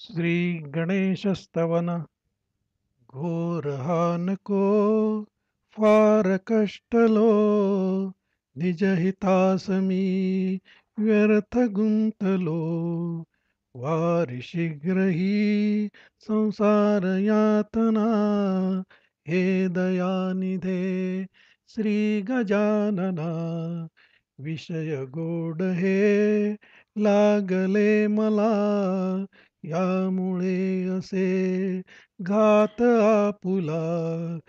श्री गणेशस्तवन घोर हा नको फार कष्टलो निज हितासमी व्यर्थ गुंतलो वारी शीघ्र ही संसार यातना हे दयानिधे श्री गजानना विषय गोड हे लागले मला यामुळे असे घात आपुला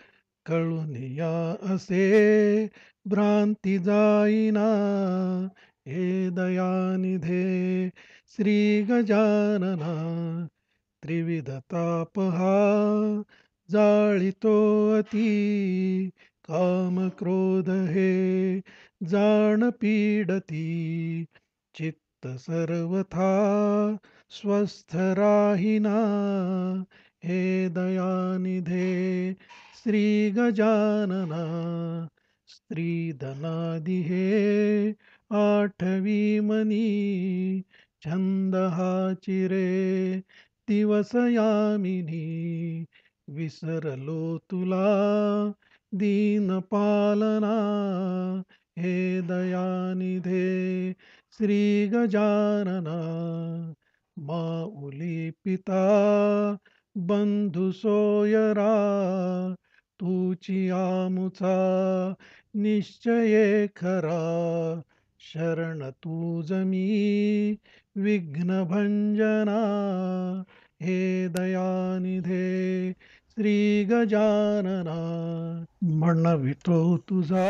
कळून या असे भ्रांती जाईना हे दयानिधे श्री गजानना त्रिविध ताप हा जाळितो अति काम क्रोध हे जाण पीडती चित्त सर्वथा स्वस्थ राहिना हे दयानिधे श्री गजानना स्त्रीधनादि हे आठवी मनी छंद हा चिरे दिवस यामिनी विसरलो तुला दीन पालना हे दयानिधे श्री गजानना माऊली पिता बंधू सोयरा तुची आमुचा निश्चय खरा शरण तुझ मी विघ्न भंजना हे दयानिधे श्री गजानना म्हणवितो तुझा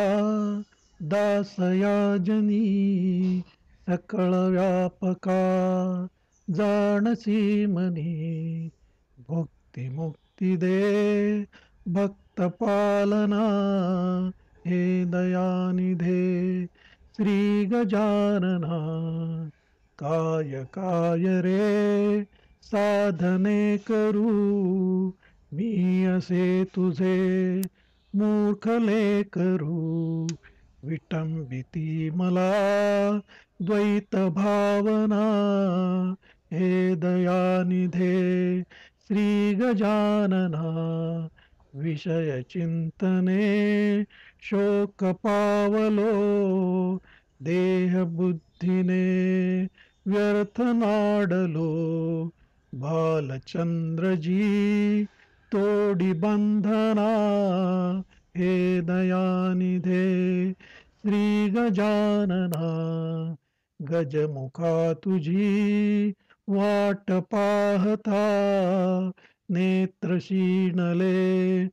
दास या जनी सकळ व्यापका जाणसी मनी भुक्ती मुक्ती दे भक्त पालना हे दयानिधे श्री गजानना काय काय रे साधने करू मी असे तुझे मूर्खले करू विटंबिती मला द्वैत भावना हे दयानिधे श्री गजानना विषय चिंतने शोक पावलो देह बुद्धीने व्यर्थ नाडलो बालचंद्रजी तोडी बंधना हे दयानिधे श्री गजानना गजमुखा तुझी वाट पाहता नेत्र शीणले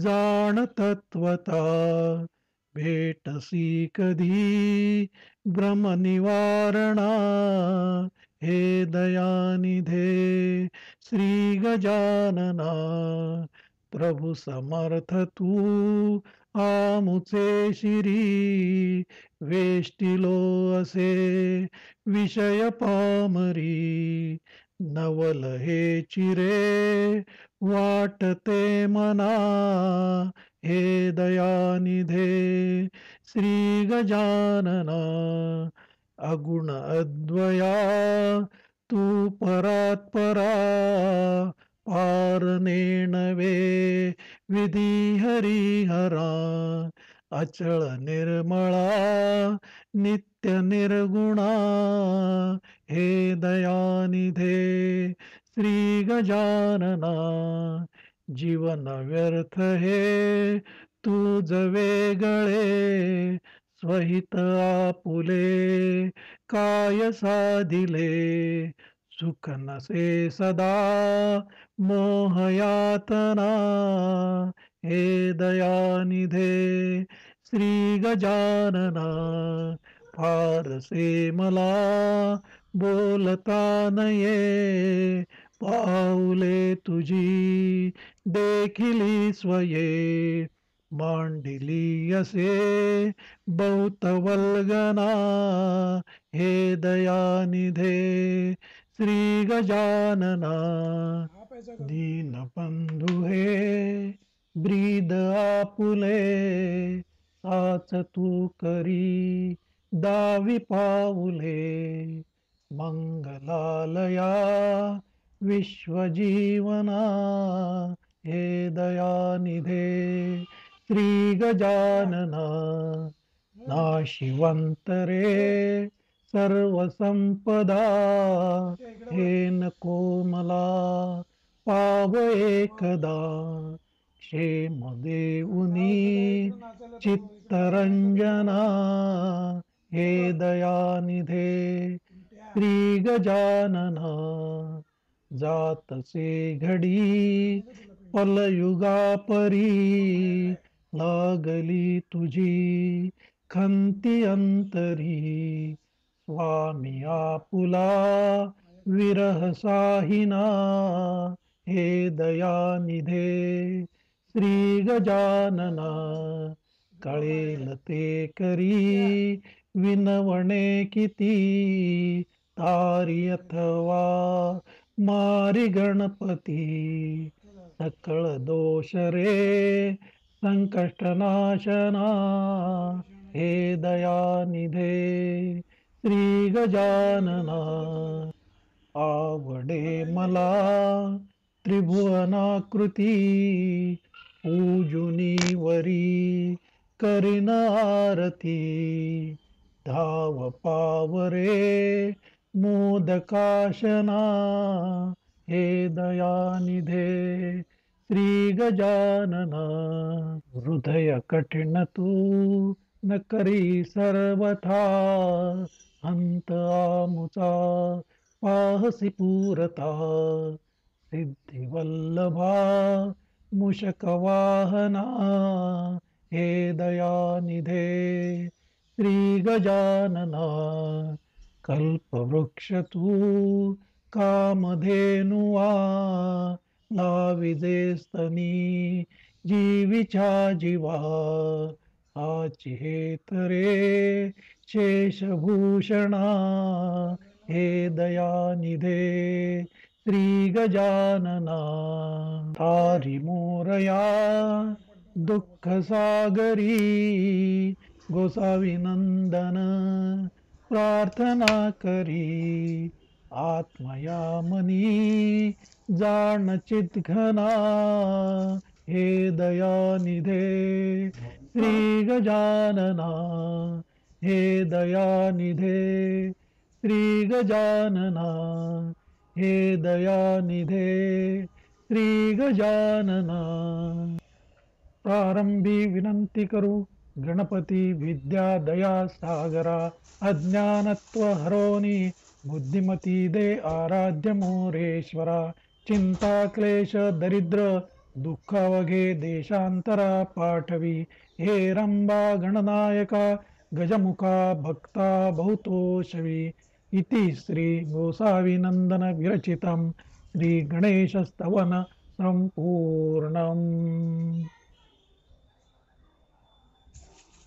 जाण तत्वता भेटसी कधी भ्रम निवारणा हे दयानिधे श्री गजानना प्रभु समर्थ तू आमुचे शिरी वेष्टिलो असे विषय पामरी नवल हे चिरे वाटते मना हे दयानिधे श्री गजानना अगुण अद्वया तू परात्परा पार नेणवे विधी हरिहरा अचळ निर्मळा नित्य निर्गुणा हे दयानिधे श्री गजानना जीवन व्यर्थ हे तुझ वेगळे स्वहित आपुले काय साधिले सुख नसे सदा मोहयातना हे दयानिधे श्री गजानना फारसे मला बोलता नये पाऊले तुझी देखिली स्वये मांडिली असे बहुत वल्गना हे दयानिधे श्री गजानना दीन बंधु हे ब्रीद आपुले साच तू करी दावी पाऊले मंगलालया विश्वजीवना हे दयानिधे श्री गजानना नाशिवंतरे सर्वसंपदा हे नको मला पाव एकदा क्षेम देऊनी चित्तरंजना हे दयानिधे श्री गजानना जातसे घडी पलयुगा परी लागली तुझी खंती अंतरी स्वामी आपुला विरह साहिना हे दयानिधे श्री गजानना कळेल ते करी विनवणे किती तारी अथवा मारी गणपती सकळ दोष रे संकष्टनाशना हे दयानिधे श्री गजानना आवडे मला त्रिभुवनाकृती पूजुनी वरी करीन आरती धाव पावरे मोदकाशना हे दयानिधे श्री गजानना हृदय कठिण तू न करी सर्वथा अंत आमुचा पाहसी पूरता सिद्धिवल्लभा मूषकवाहना हे दयानिधे श्री गजानना कल्पवृक्ष तू कामधेनुवा लाविजे स्तनी जीविच्या जीवा आची हे तरे शेषभूषणा हे दयानिधे श्री गजानना तारी मोरया दुःख सागरी गोसावी नंदन प्रार्थना करी आत्मया मनी जाण चितघना हे दयानिधे श्री गजानना हे दयानिधे श्री गजानना हे दयानिधे श्री गजानना प्रारंभी विनंती करू गणपती विद्या दया सागरा अज्ञानत्व हरोनी बुद्धिमती दे आराध्य मोरेश्वरा चिंता क्लेश दरिद्र दुःख वघे देशांतरा पाठवी हे रंबा गणनायका गजमुखा भक्ता बहुतोषवी इति श्री गोसाविनंदन विरचितं श्री गणेश स्तवन संपूर्णम्.